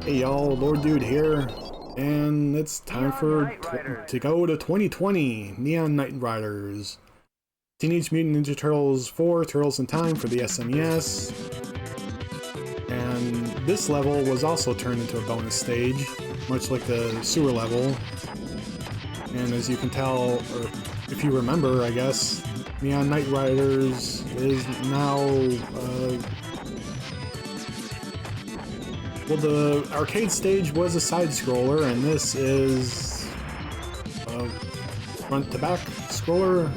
Hey y'all, Lord Dude here, and it's time to go to 2020 Neon Knight Riders. Teenage Mutant Ninja Turtles 4 Turtles in Time for the SNES. And this level was also turned into a bonus stage, much like the sewer level. And as you can tell, or if you remember, I guess, Neon Knight Riders is now well, the arcade stage was a side-scroller, and this is a front-to-back scroller.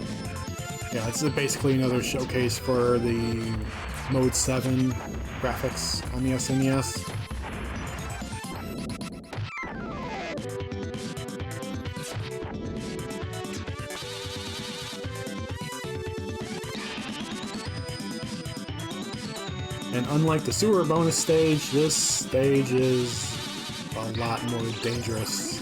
Yeah, it's basically another showcase for the Mode 7 graphics on the SNES. And unlike the sewer bonus stage, this stage is a lot more dangerous.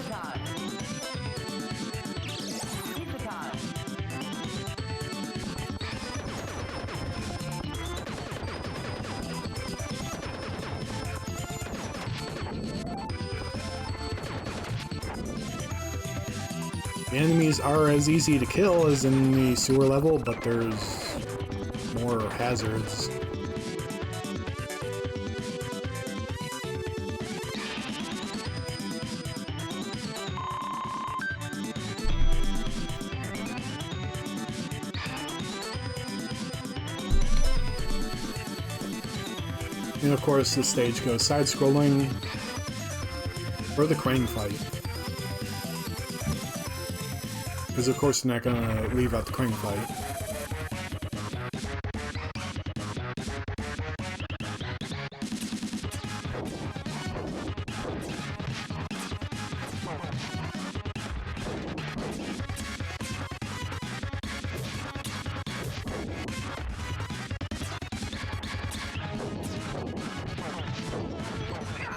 The enemies are as easy to kill as in the sewer level, but there's more hazards. And of course, the stage goes side-scrolling for the crane fight. Because of course they're not gonna leave out the crane fight.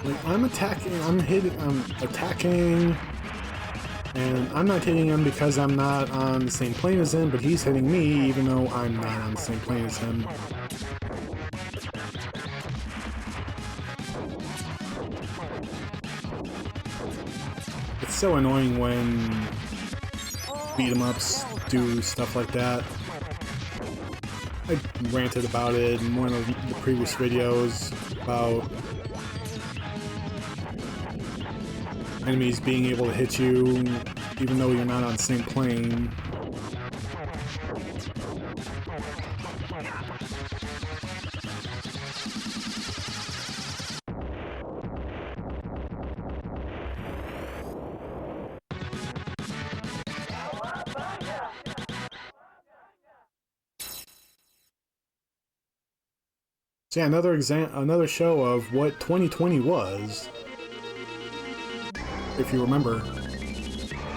Like, I'm attacking, I'm attacking, and I'm not hitting him because I'm not on the same plane as him, but he's hitting me even though I'm not on the same plane as him. It's so annoying when beat-em-ups do stuff like that. I ranted about it in one of the previous videos about enemies being able to hit you even though you're not on the same plane. So yeah, another show of what 2020 was. If you remember,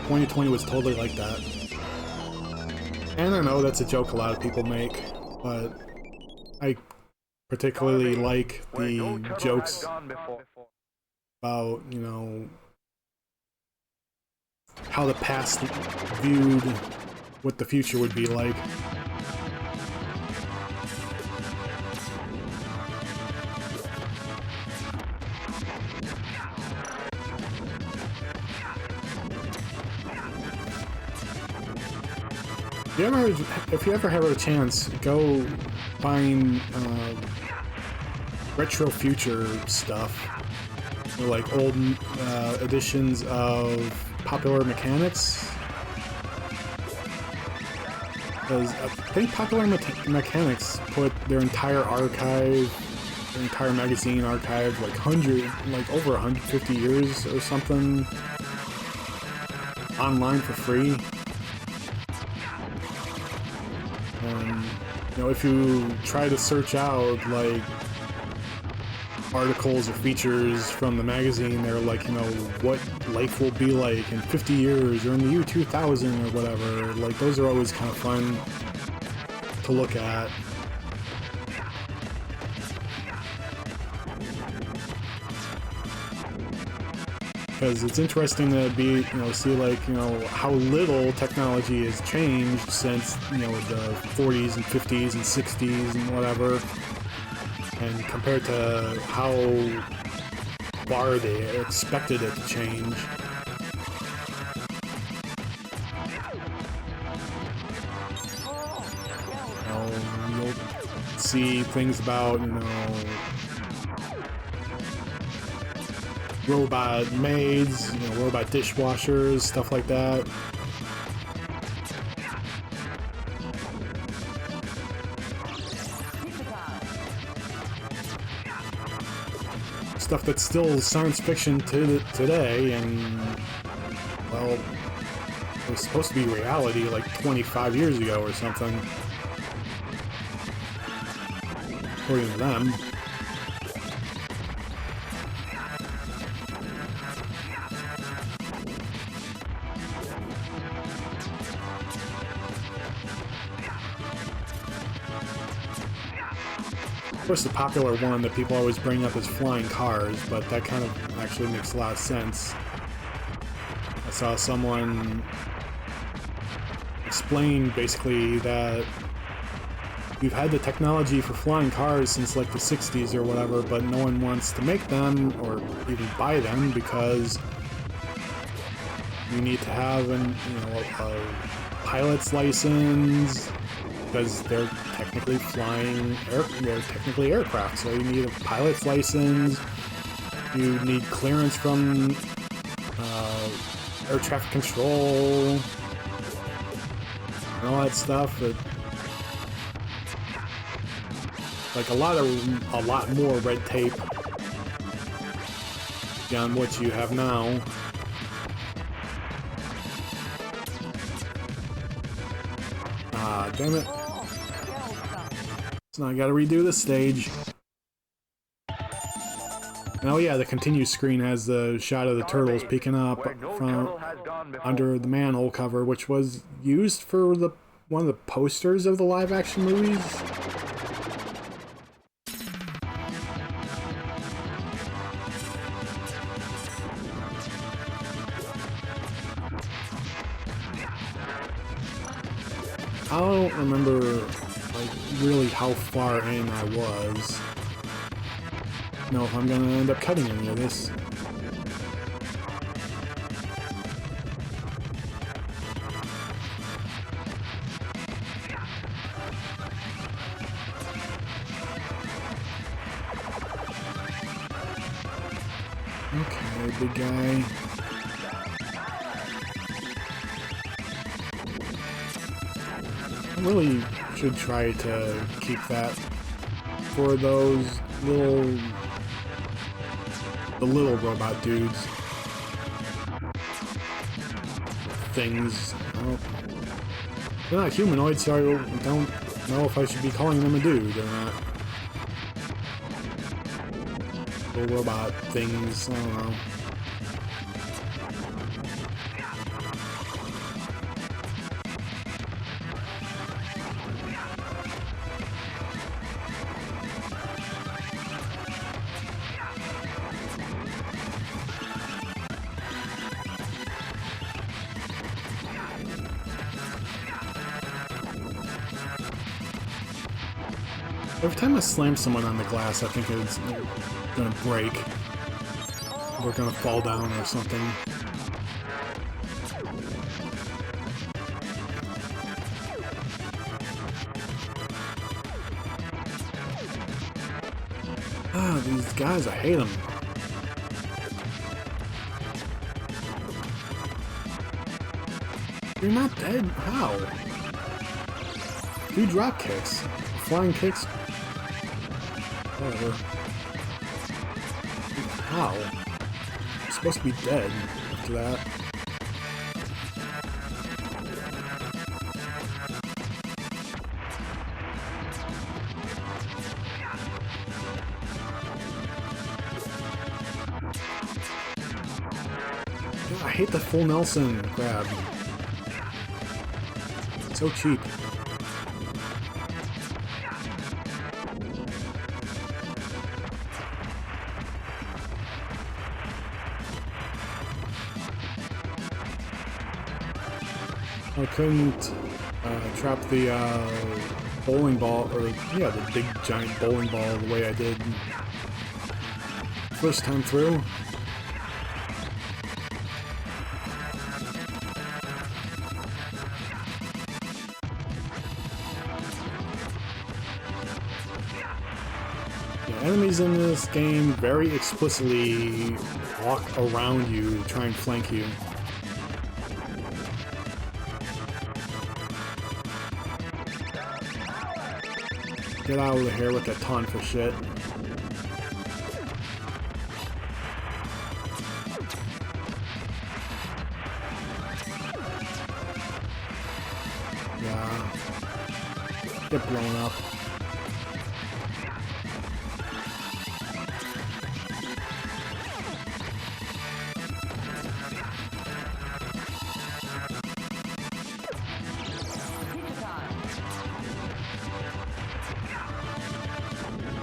2020 was totally like that. And I know that's a joke a lot of people make, but I particularly like the jokes about, you know, how the past viewed what the future would be like. If you ever have a chance, go find retro future stuff, or like old editions of Popular Mechanics. Because I think Popular Mechanics put their entire archive, their entire magazine archive, like over 150 years or something, online for free. You know, if you try to search out, like, articles or features from the magazine, they're like, you know, what life will be like in 50 years or in the year 2000 or whatever. Like, those are always kind of fun to look at. Because it's interesting to see like, how little technology has changed since, the 40s and 50s and 60s and whatever, and compared to how far they expected it to change. You'll see things about, you know, robot maids, you know, robot dishwashers, stuff like that. Stuff that's still science fiction today, and, well, it was supposed to be reality like 25 years ago or something, according to them. Of course, the popular one that people always bring up is flying cars, but that kind of actually makes a lot of sense. I saw someone explain basically that we've had the technology for flying cars since like the 60s or whatever, but no one wants to make them or even buy them because you need to have a pilot's license, because they're technically they're technically aircraft, so you need a pilot's license, you need clearance from air traffic control, and all that stuff. Like a lot more red tape beyond what you have now. Ah, damn it. So now I gotta redo this stage. And oh yeah, the continue screen has the shot of the turtles peeking up from under the manhole cover, which was used for one of the posters of the live-action movies. I don't remember, like, really how far in I was. Know if I'm gonna end up cutting any of this. Okay, big guy. Really should try to keep that for those the little robot dudes. Things. They're not humanoid, so I don't know if I should be calling them a dude or not. Little robot things, I don't know. Every time I slam someone on the glass, I think it's gonna break. Or gonna fall down or something. Ah, these guys, I hate them. You're not dead? How? 2 drop kicks. Flying kicks. Whatever. How? I'm supposed to be dead after that. I hate the full Nelson grab. It's so cheap. I couldn't trap the bowling ball, or yeah, the big giant bowling ball the way I did first time through. The enemies in this game very explicitly walk around you, try and flank you. Get out of here with that taunt for shit. Yeah. Get blown up.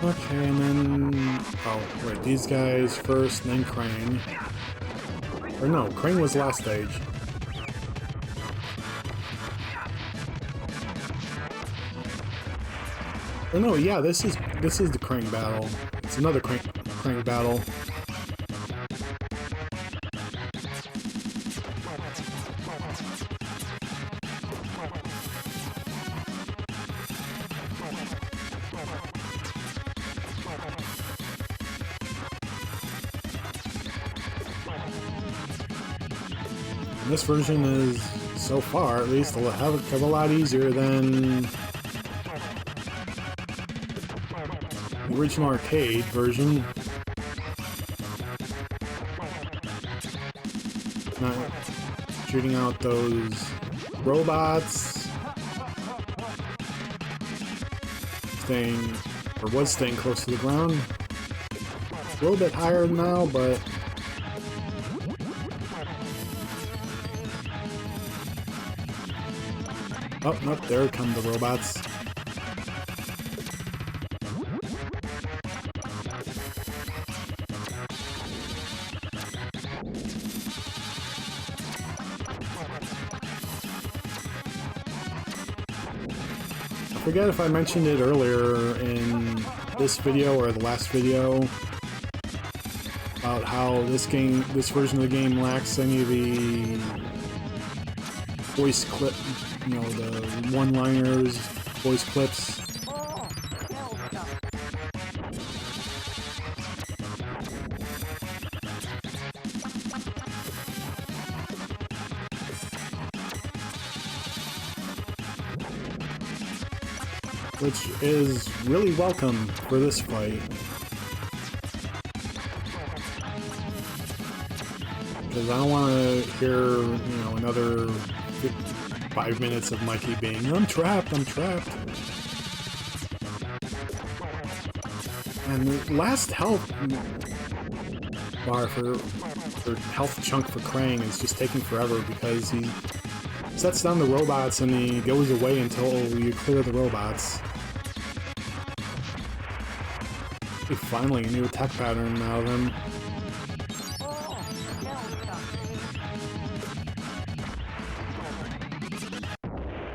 Okay, and then... Oh, wait, these guys first, then Krang. Or no, Krang was last stage. Or no, yeah, this is the Krang battle. It's another Krang battle. This version is, so far at least, a heck of a lot easier than the original arcade version. Not shooting out those robots. Staying, or was staying close to the ground. A little bit higher now, but oh, nope, there come the robots. I forget if I mentioned it earlier in this video or the last video about how this version of the game lacks any of the voice clip, you know, the one-liners, voice clips. Which is really welcome for this fight. Because I don't want to hear, you know, another 5 minutes of Mikey being, I'm trapped, I'm trapped. And the last health bar or health chunk for Krang is just taking forever because he sets down the robots and he goes away until you clear the robots. Finally, a new attack pattern out of him.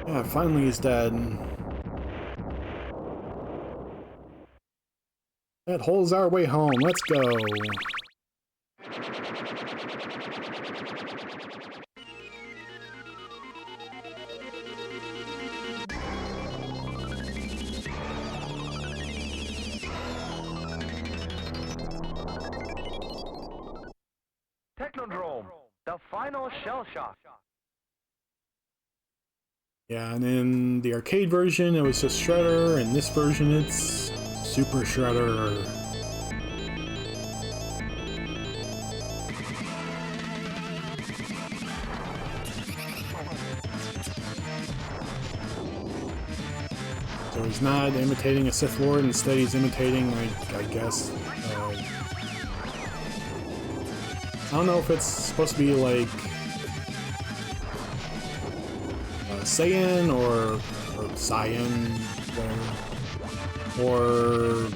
Yeah, finally he's dead. That hole's our way home. Let's go. Technodrome, the final shell shock. Yeah, and in the arcade version it was just Shredder, and this version it's Super Shredder. So he's not imitating a Sith Lord, instead he's imitating, like, I guess, I don't know if it's supposed to be like Saiyan or Saiyan, or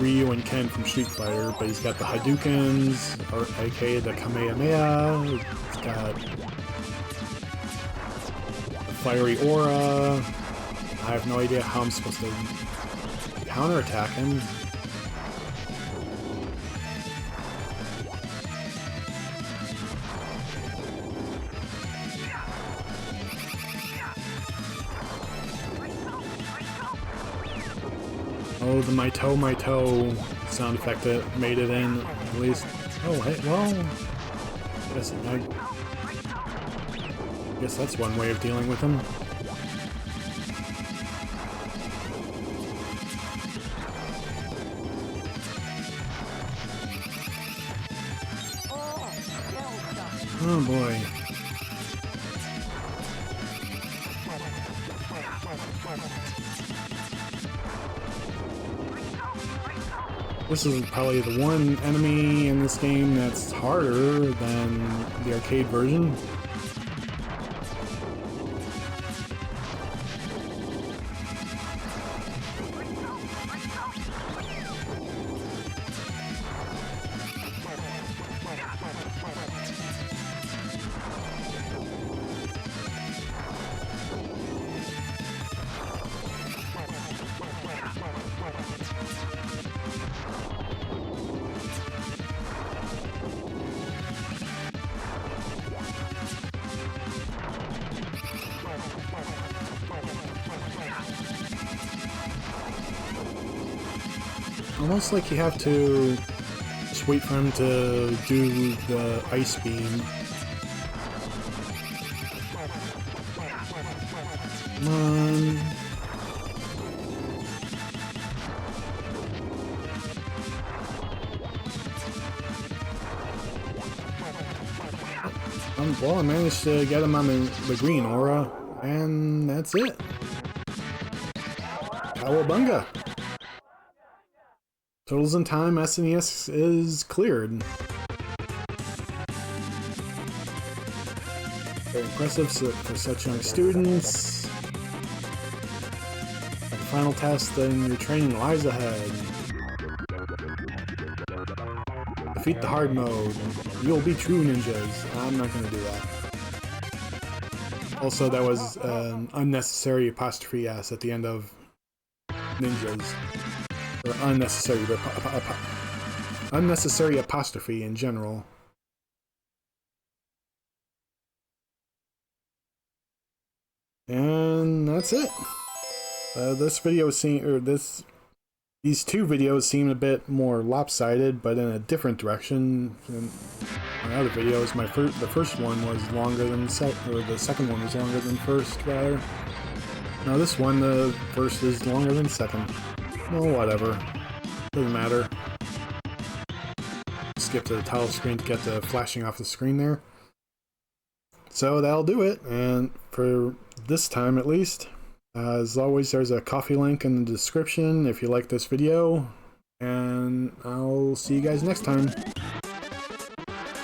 Ryu and Ken from Street Fighter, but he's got the Hadoukens, or aka the Kamehameha. He's got the fiery aura. I have no idea how I'm supposed to counterattack him. Oh, the my toe sound effect that made it in, at least. Oh, hey, well... I guess that's one way of dealing with them. Oh boy. This is probably the one enemy in this game that's harder than the arcade version. Almost like you have to just wait for him to do the ice beam. Come on. Well, I managed to get him on the green aura, and that's it. Cowabunga! Totals in Time SNES is cleared. Very impressive for such young students. The final test in your training lies ahead. Defeat the hard mode. You'll be true ninjas. I'm not going to do that. Also, that was an unnecessary apostrophe S at the end of ninjas. Or unnecessary apostrophe in general. And that's it. This video these two videos seem a bit more lopsided, but in a different direction than my other videos. The first one was longer than the second one was longer than first, rather. Now this one, the first is longer than second. Well, whatever. Doesn't matter. Skip to the title screen to get the flashing off the screen there. So that'll do it, and for this time at least. As always, there's a coffee link in the description if you like this video, and I'll see you guys next time.